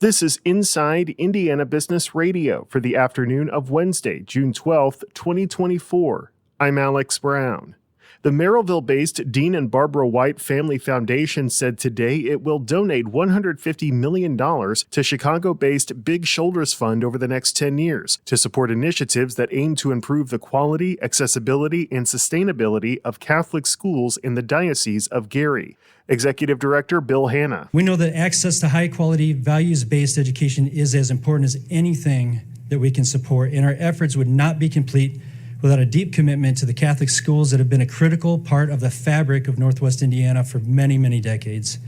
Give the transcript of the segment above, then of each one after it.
This is Inside Indiana Business Radio for the afternoon of Wednesday, June 12th, 2024. I'm Alex Brown. The Merrillville-based Dean and Barbara White Family Foundation said today it will donate $150 million to Chicago-based Big Shoulders Fund over the next 10 years to support initiatives that aim to improve the quality, accessibility, and sustainability of Catholic schools in the Diocese of Gary. Executive Director Bill Hanna. We know that access to high-quality, values-based education is as important as anything that we can support, and our efforts would not be complete without a deep commitment to the Catholic schools that have been a critical part of the fabric of Northwest Indiana for many, many decades.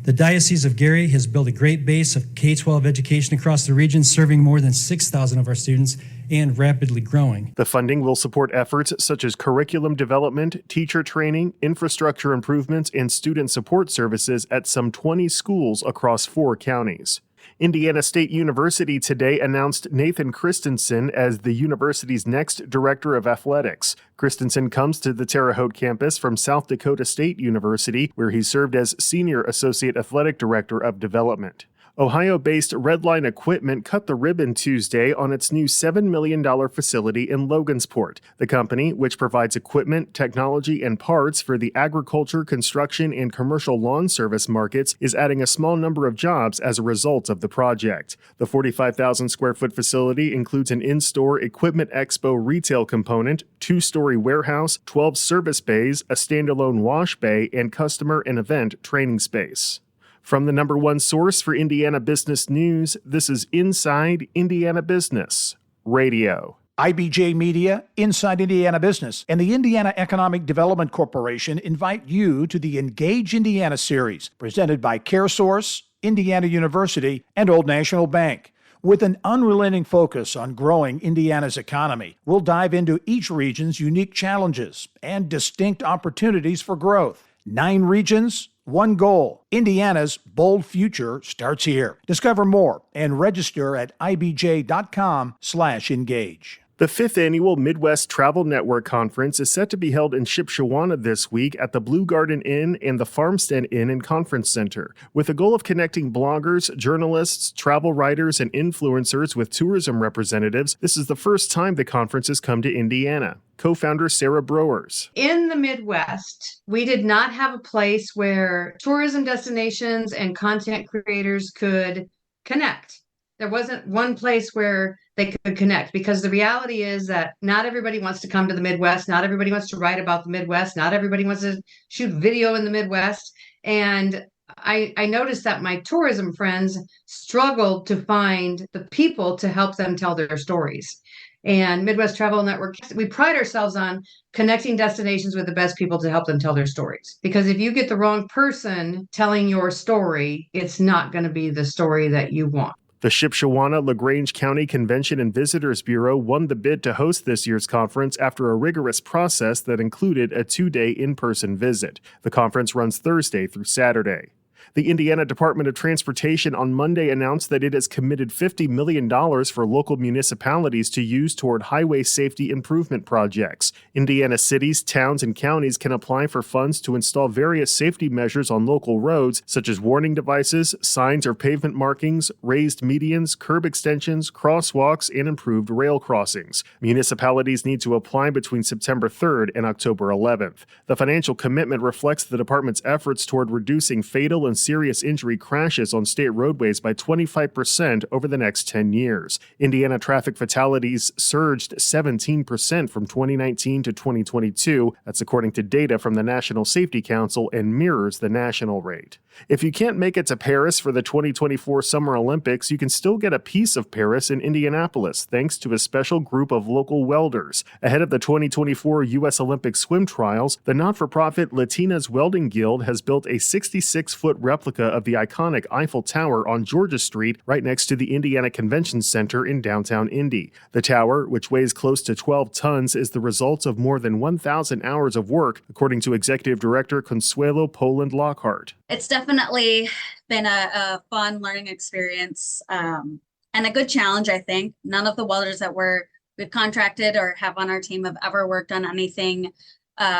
The Diocese of Gary has built a great base of K-12 education across the region, serving more than 6,000 of our students and rapidly growing. The funding will support efforts such as curriculum development, teacher training, infrastructure improvements, and student support services at some 20 schools across 4 counties. Indiana State University today announced Nathan Christensen as the university's next director of athletics. Christensen comes to the Terre Haute campus from South Dakota State University, where he served as Senior Associate Athletic Director of Development. Ohio-based Redline Equipment cut the ribbon Tuesday on its new $7 million facility in Logansport. The company, which provides equipment, technology, and parts for the agriculture, construction, and commercial lawn service markets, is adding a small number of jobs as a result of the project. The 45,000 square foot facility includes an in-store Equipment Expo retail component, 2-story warehouse, 12 service bays, a standalone wash bay, and customer and event training space. From the number one source for Indiana business news, this is Inside Indiana Business Radio. IBJ Media, Inside Indiana Business, and the Indiana Economic Development Corporation invite you to the Engage Indiana series, presented by CareSource, Indiana University, and Old National Bank. With an unrelenting focus on growing Indiana's economy, we'll dive into each region's unique challenges and distinct opportunities for growth. 9 regions, 1 goal. Indiana's bold future starts here. Discover more and register at ibj.com/engage. The 5th Annual Midwest Travel Network Conference is set to be held in Shipshewana this week at the Blue Garden Inn and the Farmstead Inn and Conference Center. With the goal of connecting bloggers, journalists, travel writers, and influencers with tourism representatives, this is the first time the conference has come to Indiana. Co-founder Sarah Browers. In the Midwest, we did not have a place where tourism destinations and content creators could connect. There wasn't one place where they could connect, because the reality is that not everybody wants to come to the Midwest. Not everybody wants to write about the Midwest. Not everybody wants to shoot video in the Midwest. And I noticed that my tourism friends struggled to find the people to help them tell their stories. And Midwest Travel Network, we pride ourselves on connecting destinations with the best people to help them tell their stories. Because if you get the wrong person telling your story, it's not going to be the story that you want. The Shipshewana-LaGrange County Convention and Visitors Bureau won the bid to host this year's conference after a rigorous process that included a 2-day in-person visit. The conference runs Thursday through Saturday. The Indiana Department of Transportation on Monday announced that it has committed $50 million for local municipalities to use toward highway safety improvement projects. Indiana cities, towns, and counties can apply for funds to install various safety measures on local roads, such as warning devices, signs or pavement markings, raised medians, curb extensions, crosswalks, and improved rail crossings. Municipalities need to apply between September 3rd and October 11th. The financial commitment reflects the department's efforts toward reducing fatal and serious injury crashes on state roadways by 25% over the next 10 years. Indiana traffic fatalities surged 17% from 2019 to 2022. That's according to data from the National Safety Council and mirrors the national rate. If you can't make it to Paris for the 2024 Summer Olympics, you can still get a piece of Paris in Indianapolis thanks to a special group of local welders. Ahead of the 2024 U.S. Olympic swim trials, the not-for-profit Latinas Welding Guild has built a 66-foot replica of the iconic Eiffel Tower on Georgia Street right next to the Indiana Convention Center in downtown Indy. The tower, which weighs close to 12 tons, is the result of more than 1,000 hours of work, according to Executive Director Consuelo Poland Lockhart. It's definitely been a fun learning experience and a good challenge, I think. None of the welders that we've contracted or have on our team have ever worked on anything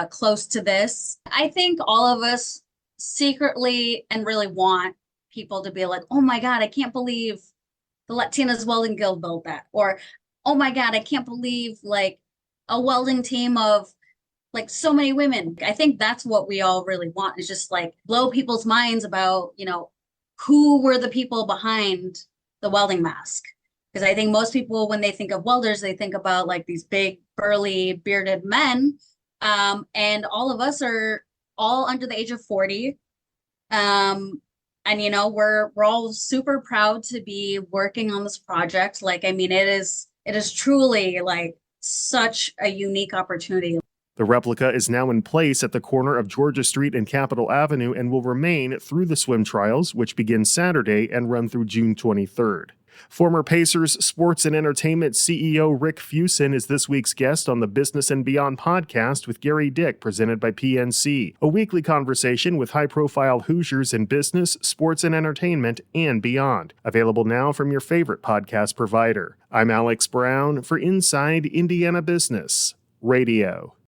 close to this. I think all of us secretly and really want people to be like, oh my God, I can't believe the Latinas Welding Guild built that. Or, oh my God, I can't believe like a welding team of like so many women. I think that's what we all really want, is just like blow people's minds about, who were the people behind the welding mask. Because I think most people, when they think of welders, they think about like these big, burly, bearded men. And all of us are all under the age of 40. And we're all super proud to be working on this project. Like, I mean, it is truly like such a unique opportunity. The replica is now in place at the corner of Georgia Street and Capitol Avenue and will remain through the swim trials, which begin Saturday and run through June 23rd. Former Pacers Sports and Entertainment CEO Rick Fuson is this week's guest on the Business and Beyond podcast with Gary Dick, presented by PNC, a weekly conversation with high-profile Hoosiers in business, sports and entertainment, and beyond. Available now from your favorite podcast provider. I'm Alex Brown for Inside Indiana Business Radio.